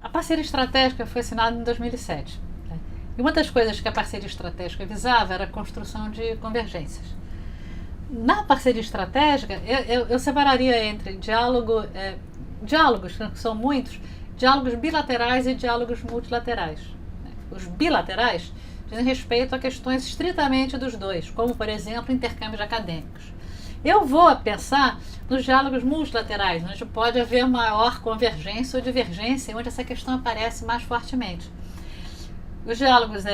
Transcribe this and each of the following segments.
A parceria estratégica foi assinada em 2007. Né? E uma das coisas que a parceria estratégica visava era a construção de convergências. Na parceria estratégica, eu separaria entre diálogos, que são muitos, diálogos bilaterais e diálogos multilaterais. Né? Os bilaterais dizem respeito a questões estritamente dos dois, como, por exemplo, intercâmbios acadêmicos. Eu vou pensar nos diálogos multilaterais, onde pode haver maior convergência ou divergência, onde essa questão aparece mais fortemente. Os diálogos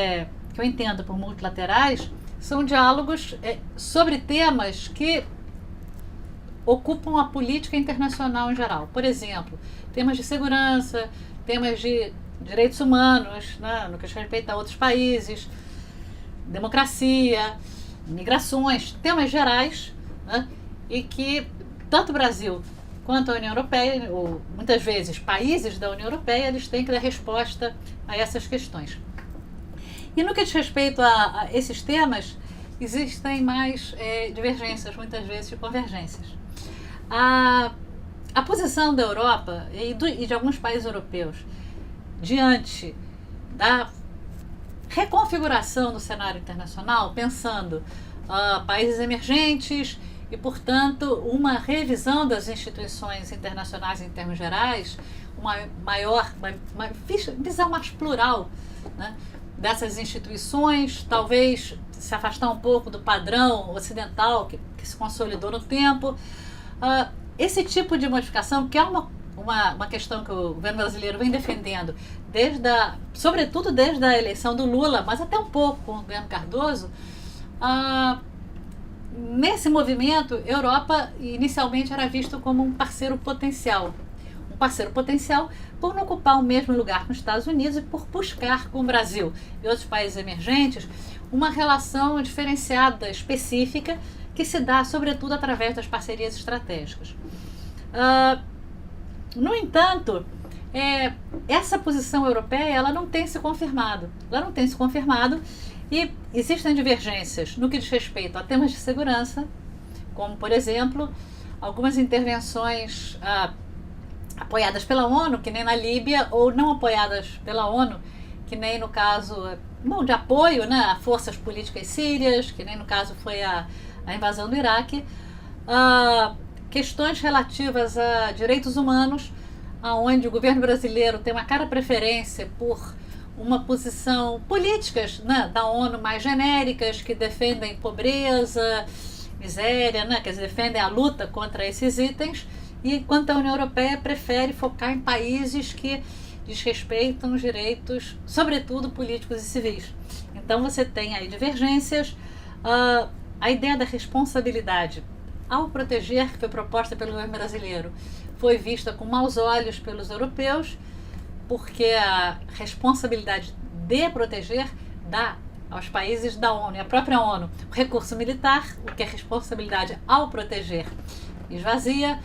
que eu entendo por multilaterais são diálogos sobre temas que ocupam a política internacional em geral. Por exemplo, temas de segurança, temas de direitos humanos, né, no que diz respeito a outros países, democracia, migrações, temas gerais, né, e que tanto o Brasil quanto a União Europeia, ou muitas vezes países da União Europeia, eles têm que dar resposta a essas questões. E no que diz respeito a esses temas, existem mais divergências, muitas vezes de convergências. A posição da Europa e de alguns países europeus diante da reconfiguração do cenário internacional, pensando países emergentes e, portanto, uma revisão das instituições internacionais em termos gerais, uma visão mais plural, né, dessas instituições, talvez se afastar um pouco do padrão ocidental que se consolidou no tempo. Esse tipo de modificação, que é uma questão que o governo brasileiro vem defendendo, sobretudo desde a eleição do Lula, mas até um pouco com o governo Cardoso, nesse movimento, a Europa inicialmente era visto como um parceiro potencial. Um parceiro potencial por não ocupar o mesmo lugar com os Estados Unidos e por buscar com o Brasil e outros países emergentes uma relação diferenciada, específica, que se dá sobretudo através das parcerias estratégicas. No entanto, essa posição europeia ela não tem se confirmado. E existem divergências no que diz respeito a temas de segurança, como, por exemplo, algumas intervenções apoiadas pela ONU, que nem na Líbia, ou não apoiadas pela ONU, que nem no caso de apoio, né, a forças políticas sírias, que nem no caso foi a invasão do Iraque, questões relativas a direitos humanos, onde o governo brasileiro tem uma clara preferência por uma posição políticas, né, da ONU mais genéricas, que defendem pobreza, miséria, né, que defendem a luta contra esses itens, e enquanto a União Europeia prefere focar em países que desrespeitam os direitos, sobretudo políticos e civis. Então você tem aí divergências. A ideia da responsabilidade ao proteger, que foi proposta pelo governo brasileiro, foi vista com maus olhos pelos europeus, porque a responsabilidade de proteger dá aos países da ONU e à própria ONU o recurso militar, o que é responsabilidade ao proteger esvazia.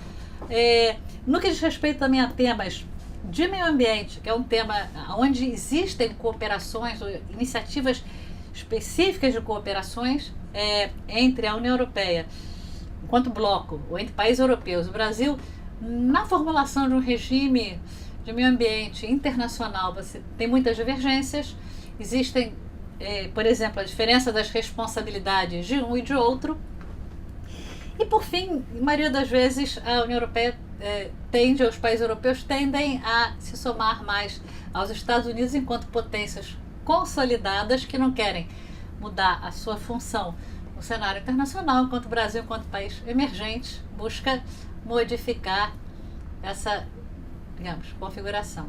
No que diz respeito também a temas de meio ambiente, que é um tema onde existem cooperações, iniciativas específicas de cooperações entre a União Europeia, enquanto bloco, ou entre países europeus. O Brasil, na formulação de um regime de meio ambiente internacional, você tem muitas divergências. Existem, por exemplo, a diferença das responsabilidades de um e de outro. E, por fim, a maioria das vezes, a União Europeia os países europeus tendem a se somar mais aos Estados Unidos enquanto potências consolidadas que não querem mudar a sua função no cenário internacional, enquanto o Brasil, enquanto país emergente, busca modificar essa, digamos, configuração.